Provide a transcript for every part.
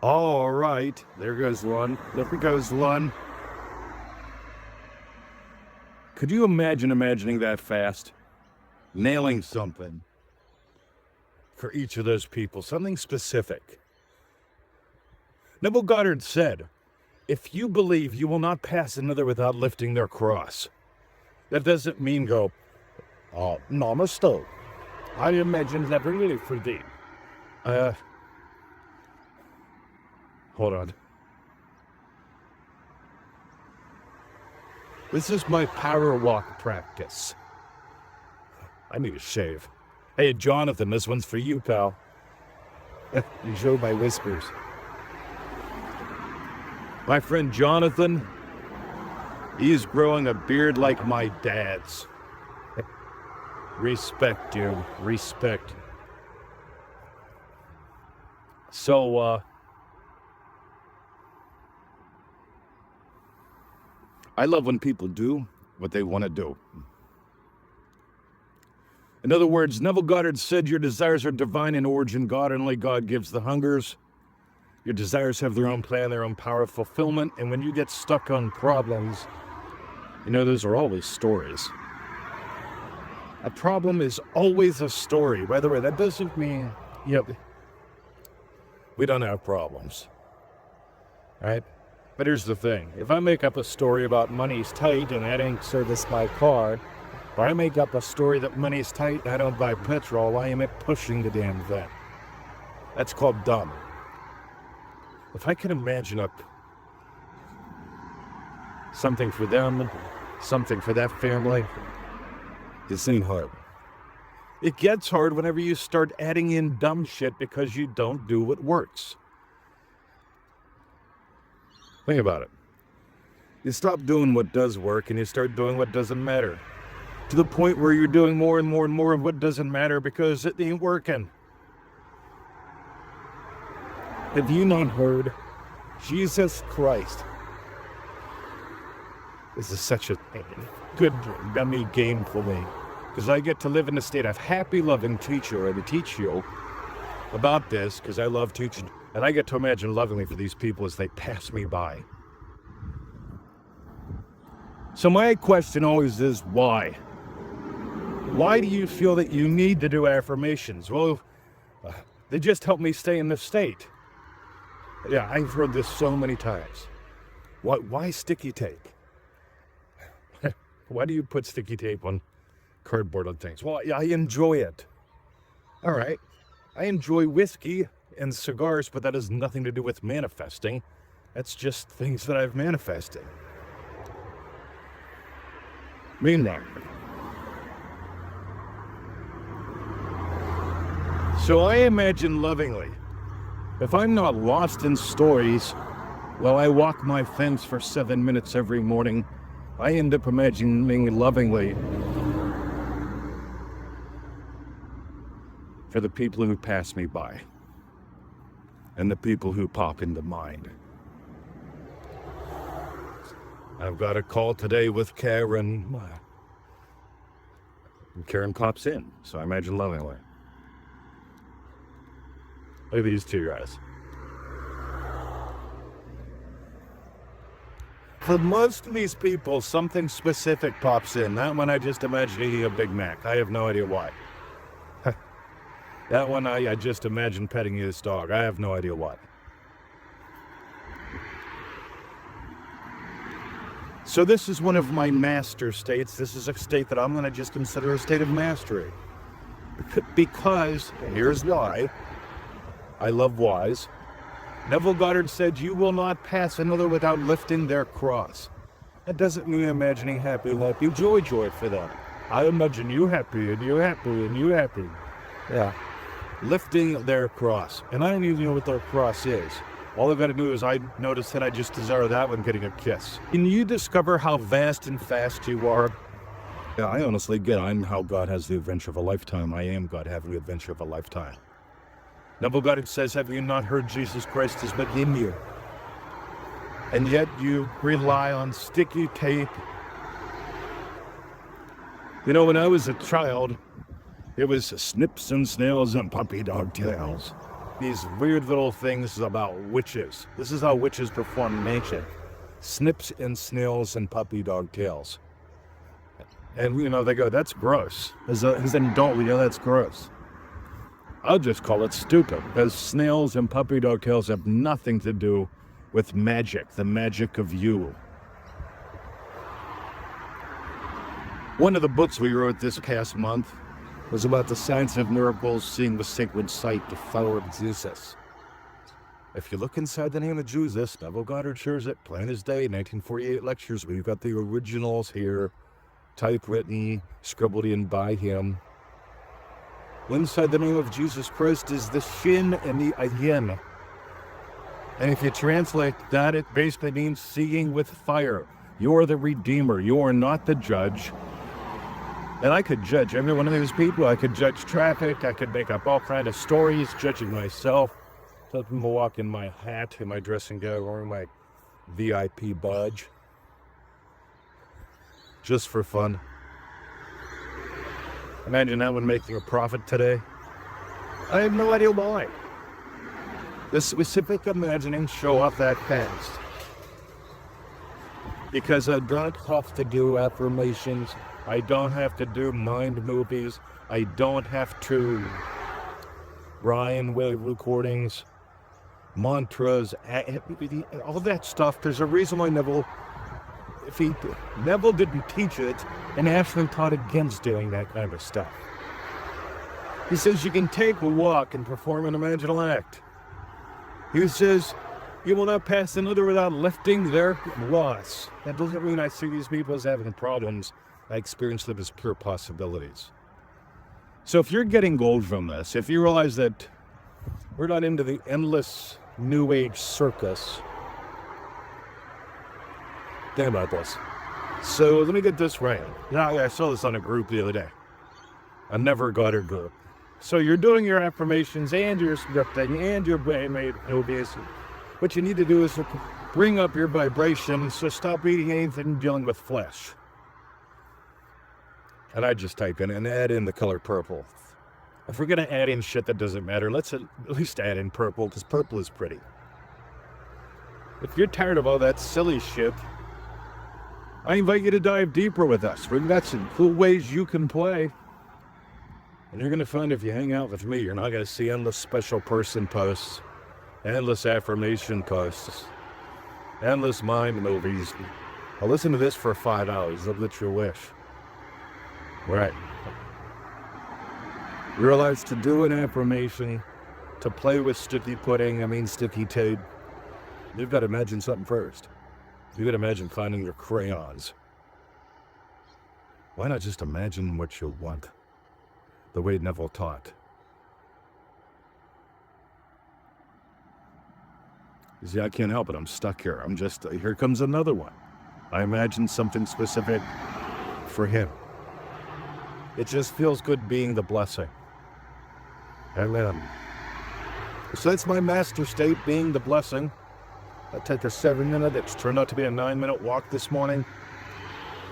All right, there goes one. There goes one. Could you imagine imagining that fast? Nailing something for each of those people, something specific. Neville Goddard said, if you believe you will not pass another without lifting their cross, that doesn't mean go, oh, namaste. I imagine that really for thee. Hold on. This is my power walk practice. I need a shave. Hey, Jonathan, this one's for you, pal. You show by whispers. My friend Jonathan, he's growing a beard like my dad's. Respect, dude. Respect. So, I love when people do what they want to do. In other words, Neville Goddard said your desires are divine in origin. God, only God gives the hungers. Your desires have their own plan, their own power of fulfillment. And when you get stuck on problems, you know, those are always stories. A problem is always a story. By the way, that doesn't mean, we don't have problems. Right? But here's the thing. If I make up a story about money's tight and that ain't service my car, or I make up a story that money's tight and I don't buy petrol, why am I pushing the damn thing? That's called dumb. If I can imagine something for them, something for that family, it ain't hard. It gets hard whenever you start adding in dumb shit because you don't do what works. Think about it. You stop doing what does work and you start doing what doesn't matter. To the point where you're doing more and more and more of what doesn't matter because it ain't working. Have you not heard? Jesus Christ. This is such a good dummy game for me. Because I get to live in a state of happy, loving teacher and to teach you about this because I love teaching. And I get to imagine lovingly for these people as they pass me by. So my question always is, why? Why do you feel that you need to do affirmations? Well, they just help me stay in this state. Yeah, I've heard this so many times. Why sticky tape? Why do you put sticky tape on cardboard on things? Well, I enjoy it. All right. I enjoy whiskey and cigars, but that has nothing to do with manifesting. That's just things that I've manifested. Meanwhile. So I imagine lovingly, if I'm not lost in stories, while I walk my fence for 7 minutes every morning, I end up imagining lovingly for the people who pass me by and the people who pop into mind. I've got a call today with Karen. And Karen pops in, so I imagine lovingly. Look at these two guys. For most of these people, something specific pops in. That one I just imagine eating a Big Mac. I have no idea why. That one I just imagine petting this dog. I have no idea why. So this is one of my master states. This is a state that I'm going to just consider a state of mastery. Because, here's why. I love whys. Neville Goddard said, you will not pass another without lifting their cross. That doesn't mean imagining happy, joy for them. I imagine you happy, and you happy, and you happy. Yeah. Lifting their cross. And I don't even know what their cross is. All I've got to do is I notice that I just desire that one getting a kiss. Can you discover how vast and fast you are? Yeah, I honestly get I'm how God has the adventure of a lifetime. I am God having the adventure of a lifetime. Neville Goddard says, have you not heard Jesus Christ is within you? And yet you rely on sticky tape. You know, when I was a child, it was snips and snails and puppy dog tails. these weird little things about witches. This is how witches perform magic. Snips and snails and puppy dog tails. And, they go, that's gross. As an adult, that's gross. I'll just call it stupid, because snails and puppy dog tails have nothing to do with magic, the magic of you. One of the books we wrote this past month was about the science of miracles, seeing the sacred site, the flower of Jesus. If you look inside the name of Jesus, Neville Goddard shares it, plain as day, 1948 lectures. We've got the originals here, typewritten, scribbled in by him. Inside the name of Jesus Christ is the Shin and the Ayin. And if you translate that, it basically means seeing with fire. You're the Redeemer. You're not the judge. And I could judge every one of these people. I could judge traffic. I could make up all kinds of stories, judging myself. Tell people walk in my hat, in my dressing gown, or my VIP badge. Just for fun. Imagine that one making a profit today. I have no idea why. The specific imagining show off that fast. Because I don't have to do affirmations. I don't have to do mind movies. I don't have to rhyme with recordings, mantras, all that stuff. There's a reason why Neville didn't teach it and actually taught against doing that kind of stuff. He says you can take a walk and perform an imaginal act. He says you will not pass another without lifting their loss. That doesn't mean I see these people as having problems. I experience them as pure possibilities. So if you're getting gold from this, if you realize that we're not into the endless New Age circus, think about this. So let me get this right. Now, I saw this on a group the other day. A Neville Goddard group. So you're doing your affirmations and your scripting and your brain made movies. What you need to do is to bring up your vibration, so stop eating anything dealing with flesh. And I just type in and add in the color purple. If we're going to add in shit that doesn't matter, let's at least add in purple, because purple is pretty. If you're tired of all that silly shit, I invite you to dive deeper with us. We've got some cool ways you can play. And you're going to find if you hang out with me, you're not going to see endless special person posts, endless affirmation posts, endless mind movies. I'll listen to this for 5 hours. I'll let your wish. Right. Realize to do an affirmation, to play with sticky tape, you've got to imagine something first. You've got to imagine finding your crayons. Why not just imagine what you want? The way Neville taught. You see, I can't help it. I'm stuck here. Here comes another one. I imagine something specific for him. It just feels good being the blessing. Amen. So that's my master state, being the blessing. I took a 7-minute, it's turned out to be a 9-minute walk this morning.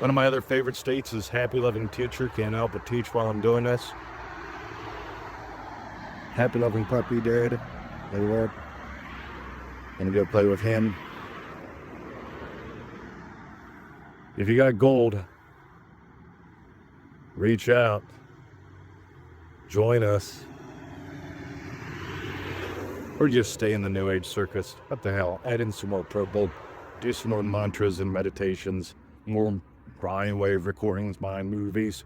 One of my other favorite states is happy, loving teacher. Can't help but teach while I'm doing this. Happy, loving puppy dad. They work. Gonna go play with him. If you got gold, reach out. Join us. Or just stay in the New Age circus. What the hell? Add in some more purple. Do some more mantras and meditations. More Brian Wave recordings, mind movies.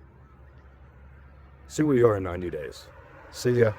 See where you are in 90 days. See ya.